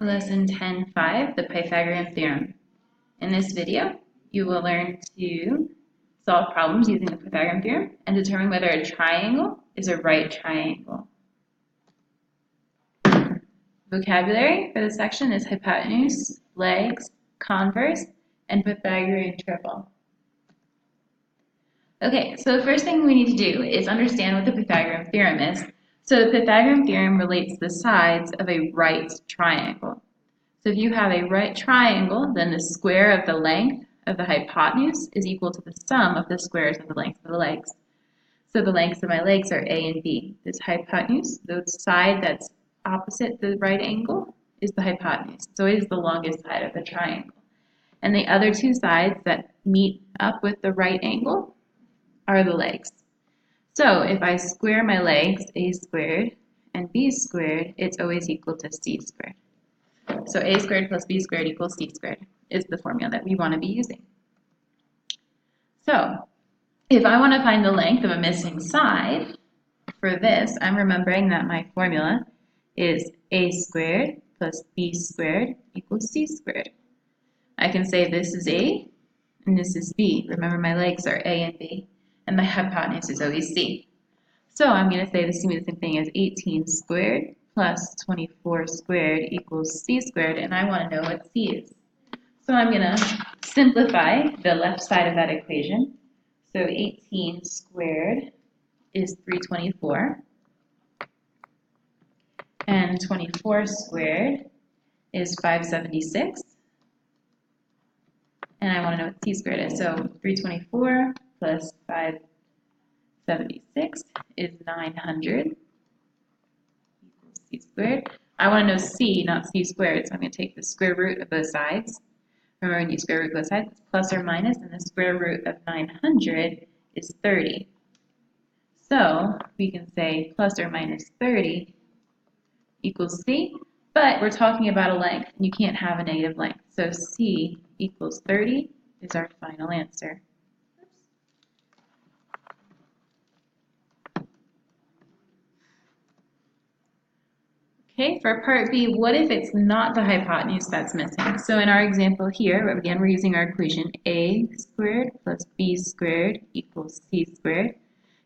Lesson 10.5, the Pythagorean Theorem. In this video, you will learn to solve problems using the Pythagorean Theorem and determine whether a triangle is a right triangle. Vocabulary for this section is hypotenuse, legs, converse, and Pythagorean triple. Okay, so the first thing we need to do is understand what the Pythagorean Theorem is. So the Pythagorean Theorem relates the sides of a right triangle. So if you have a right triangle, then the square of the length of the hypotenuse is equal to the sum of the squares of the length of the legs. So the lengths of my legs are A and B. This hypotenuse, the side that's opposite the right angle, is the hypotenuse. So it is the longest side of the triangle. And the other two sides that meet up with the right angle are the legs. So if I square my legs, a squared and b squared, it's always equal to c squared. So a squared plus b squared equals c squared is the formula that we want to be using. So if I want to find the length of a missing side, for this, I'm remembering that my formula is a squared plus b squared equals c squared. I can say this is a and this is b. Remember, my legs are a and b, and my hypotenuse is always c. So I'm going to say this is going to be the same thing as 18 squared plus 24 squared equals c squared, and I want to know what c is. So I'm going to simplify the left side of that equation. So 18 squared is 324, and 24 squared is 576, and I want to know what c squared is. So 324 plus 576 is 900 equals c squared. I want to know c, not c squared, so I'm going to take the square root of both sides. Remember, when you square root both sides, it's plus or minus, and the square root of 900 is 30. So we can say plus or minus 30 equals c, but we're talking about a length, and you can't have a negative length. So c equals 30 is our final answer. Okay, for part B, what if it's not the hypotenuse that's missing? So in our example here, again, we're using our equation a squared plus b squared equals c squared.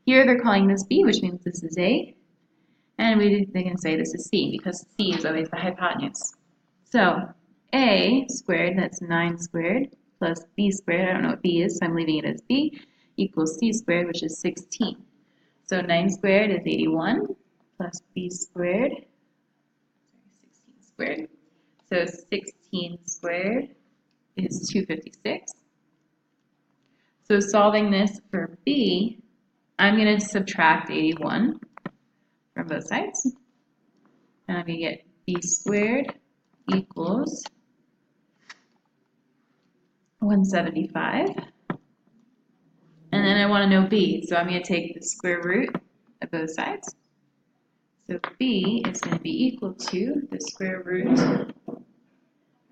Here they're calling this b, which means this is a, and they can say this is c because c is always the hypotenuse. So a squared, that's 9 squared, plus b squared, I don't know what b is, so I'm leaving it as b, equals c squared, which is 16. So 9 squared is 81, plus b squared, squared. So 16 squared is 256. So solving this for b, I'm going to subtract 81 from both sides. And I'm going to get b squared equals 175. And then I want to know b, so I'm going to take the square root of both sides. So b is going to be equal to the square root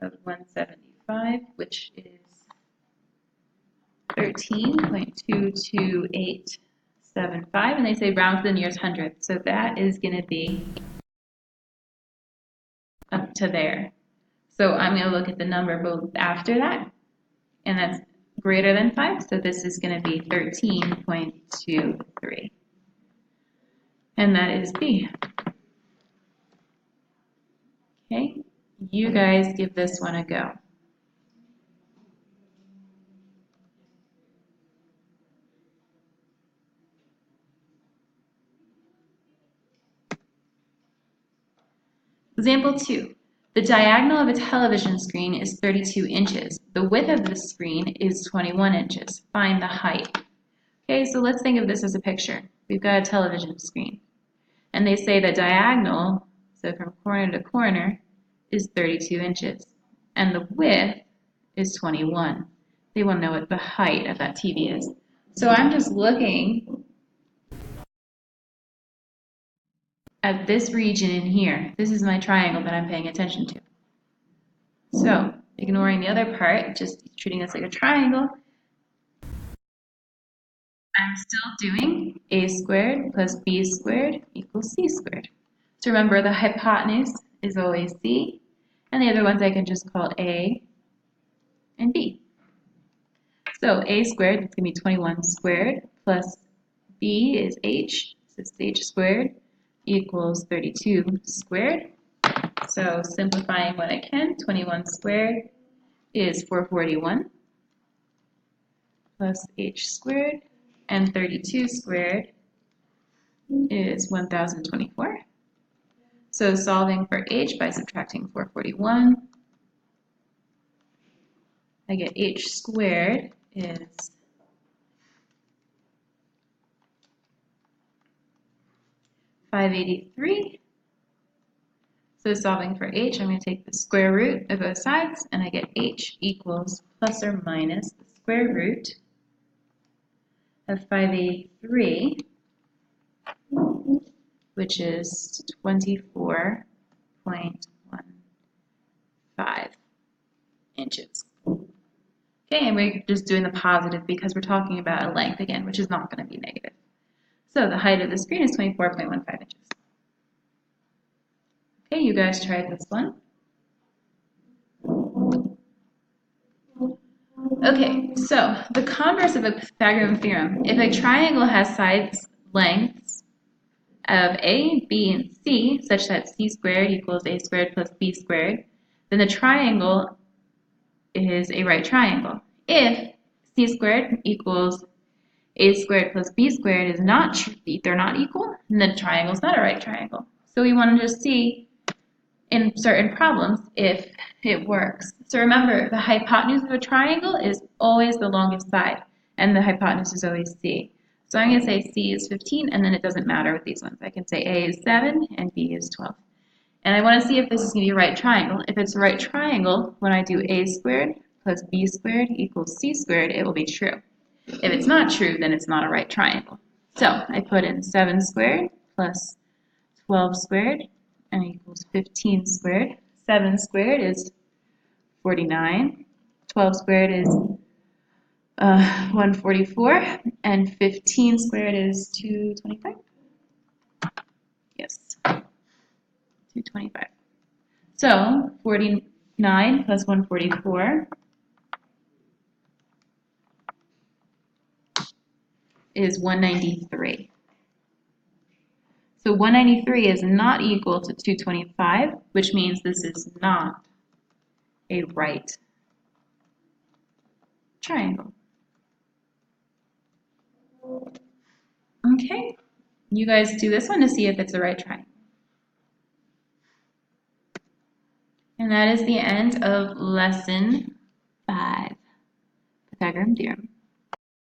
of 175, which is 13.22875, and they say round to the nearest hundredth. So that is going to be up to there. So I'm going to look at the number both after that, and that's greater than 5, so this is going to be 13.23. And that is B. Okay, you guys give this one a go. Example 2. The diagonal of a television screen is 32 inches. The width of the screen is 21 inches. Find the height. Okay, so let's think of this as a picture. We've got a television screen. And they say the diagonal, so from corner to corner, is 32 inches. And the width is 21. They want to know what the height of that TV is. So I'm just looking at this region in here. This is my triangle that I'm paying attention to. So, ignoring the other part, just treating this like a triangle, I'm still doing a squared plus b squared equals c squared. So remember, the hypotenuse is always c, And the other ones I can just call A and B. So A squared is going to be 21 squared plus B is H, so it's H squared equals 32 squared. So simplifying what I can, 21 squared is 441 plus H squared, and 32 squared is 1024. So solving for H by subtracting 441, I get H squared is 583. So solving for H, I'm going to take the square root of both sides, and I get H equals plus or minus the square root of 583, which is 24.15 inches. Okay, and we're just doing the positive because we're talking about a length again, which is not going to be negative. So the height of the screen is 24.15 inches. Okay, you guys try this one. Okay, so the converse of a Pythagorean theorem, if a triangle has sides lengths of A, B, and C, such that C squared equals A squared plus B squared, then the triangle is a right triangle. If C squared equals A squared plus B squared is not true, they're not equal, then the triangle is not a right triangle. So we want to just see in certain problems if it works. So remember, the hypotenuse of a triangle is always the longest side, and the hypotenuse is always C. So I'm going to say C is 15, and then it doesn't matter with these ones. I can say A is 7 and B is 12. And I want to see if this is going to be a right triangle. If it's a right triangle, when I do A squared plus B squared equals C squared, it will be true. If it's not true, then it's not a right triangle. So I put in 7 squared plus 12 squared and equals 15 squared. 7 squared is 49. 12 squared is 144. And 15 squared is 225. Yes, 225. So 49 plus 144 is 193. So 193 is not equal to 225, which means this is not a right triangle. Okay, you guys do this one to see if it's a right triangle. And that is the end of lesson 5, Pythagorean Theorem.